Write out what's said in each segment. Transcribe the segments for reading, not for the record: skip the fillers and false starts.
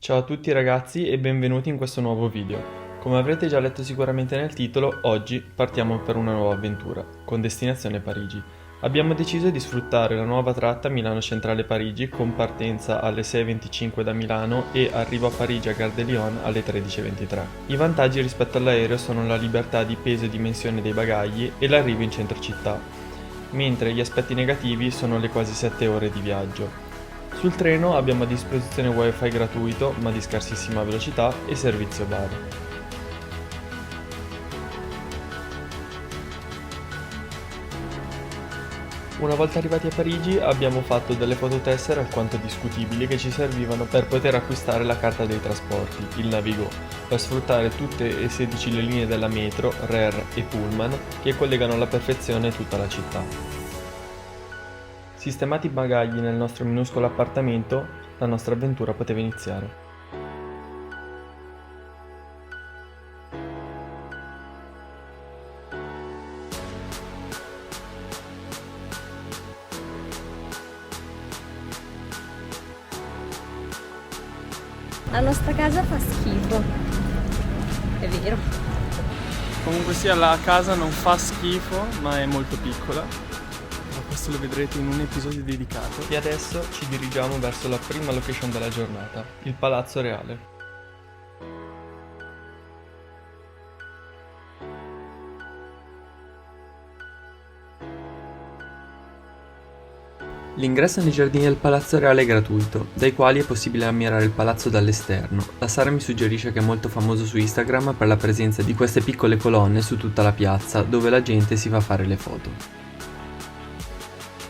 Ciao a tutti ragazzi e benvenuti in questo nuovo video. Come avrete già letto sicuramente nel titolo, oggi partiamo per una nuova avventura, con destinazione Parigi. Abbiamo deciso di sfruttare la nuova tratta Milano Centrale Parigi con partenza alle 6:25 da Milano e arrivo a Parigi a Gare de Lyon alle 13:23. I vantaggi rispetto all'aereo sono la libertà di peso e dimensione dei bagagli e l'arrivo in centro città, mentre gli aspetti negativi sono le quasi 7 ore di viaggio. Sul treno abbiamo a disposizione wifi gratuito ma di scarsissima velocità e servizio bar. Una volta arrivati a Parigi abbiamo fatto delle fototessere alquanto discutibili che ci servivano per poter acquistare la carta dei trasporti, il Navigo, per sfruttare tutte e 16 le linee della metro, RER e Pullman che collegano alla perfezione tutta la città. Sistemati i bagagli nel nostro minuscolo appartamento, la nostra avventura poteva iniziare. La nostra casa fa schifo, è vero. Comunque sia, la casa non fa schifo, ma è molto piccola. Ma questo lo vedrete in un episodio dedicato. E adesso ci dirigiamo verso la prima location della giornata, il Palazzo Reale. L'ingresso nei giardini del Palazzo Reale è gratuito, dai quali è possibile ammirare il palazzo dall'esterno. La Sara mi suggerisce che è molto famoso su Instagram per la presenza di queste piccole colonne su tutta la piazza, dove la gente si fa fare le foto.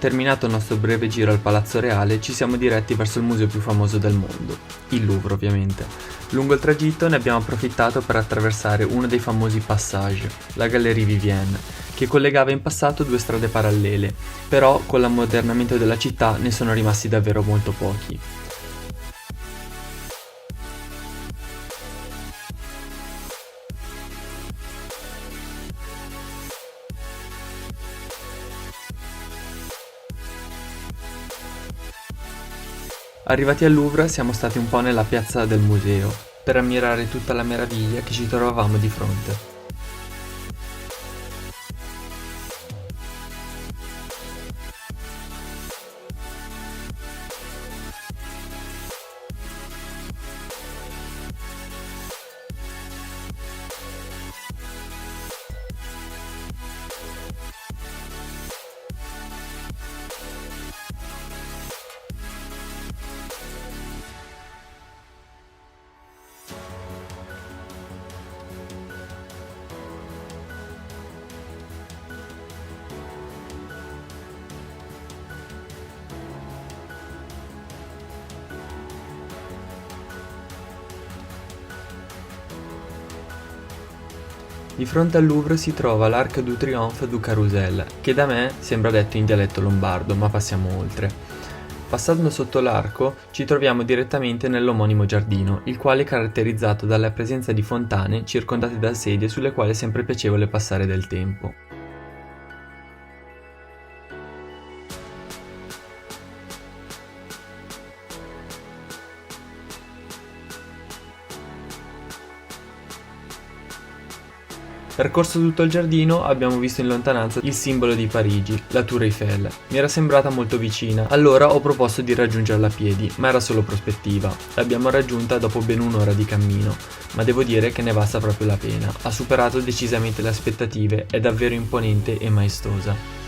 Terminato il nostro breve giro al Palazzo Reale, ci siamo diretti verso il museo più famoso del mondo, il Louvre ovviamente. Lungo il tragitto ne abbiamo approfittato per attraversare uno dei famosi passage, la Galerie Vivienne, che collegava in passato due strade parallele, però con l'ammodernamento della città ne sono rimasti davvero molto pochi. Arrivati al Louvre siamo stati un po' nella piazza del museo, per ammirare tutta la meraviglia che ci trovavamo di fronte. Di fronte al Louvre si trova l'Arc du Triomphe du Carrousel, che da me sembra detto in dialetto lombardo, ma passiamo oltre. Passando sotto l'arco ci troviamo direttamente nell'omonimo giardino, il quale è caratterizzato dalla presenza di fontane circondate da sedie sulle quali è sempre piacevole passare del tempo. Percorso tutto il giardino abbiamo visto in lontananza il simbolo di Parigi, la Tour Eiffel. Mi era sembrata molto vicina, allora ho proposto di raggiungerla a piedi, ma era solo prospettiva. L'abbiamo raggiunta dopo ben un'ora di cammino, ma devo dire che ne basta proprio la pena. Ha superato decisamente le aspettative, è davvero imponente e maestosa.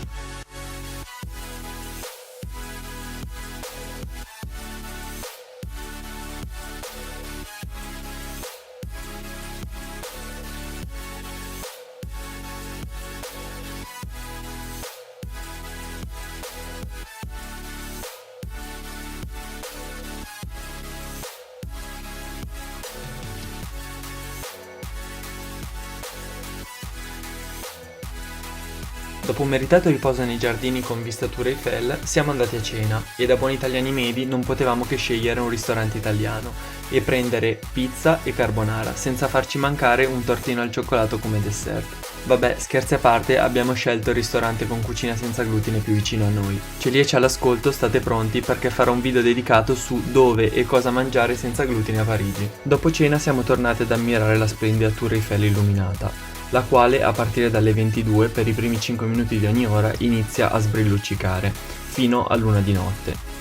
Dopo un meritato riposo nei giardini con vista Tour Eiffel, siamo andati a cena e da buoni italiani medi non potevamo che scegliere un ristorante italiano e prendere pizza e carbonara, senza farci mancare un tortino al cioccolato come dessert. Vabbè, scherzi a parte, abbiamo scelto il ristorante con cucina senza glutine più vicino a noi. Celiaci all'ascolto, state pronti perché farò un video dedicato su dove e cosa mangiare senza glutine a Parigi. Dopo cena siamo tornati ad ammirare la splendida Tour Eiffel illuminata, la quale a partire dalle 22 per i primi 5 minuti di ogni ora inizia a sbrilluccicare, fino all'1 di notte.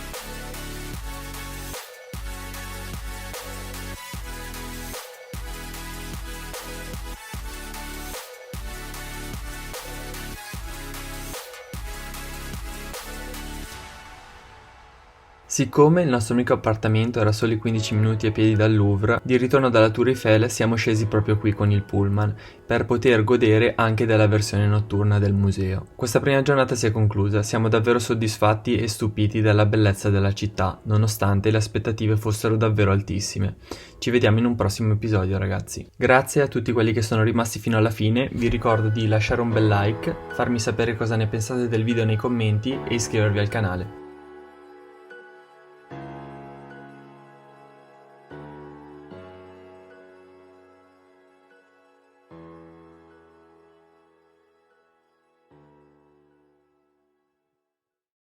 Siccome il nostro unico appartamento era solo 15 minuti a piedi dal Louvre, di ritorno dalla Tour Eiffel siamo scesi proprio qui con il pullman, per poter godere anche della versione notturna del museo. Questa prima giornata si è conclusa, siamo davvero soddisfatti e stupiti dalla bellezza della città, nonostante le aspettative fossero davvero altissime. Ci vediamo in un prossimo episodio, ragazzi. Grazie a tutti quelli che sono rimasti fino alla fine, vi ricordo di lasciare un bel like, farmi sapere cosa ne pensate del video nei commenti e iscrivervi al canale.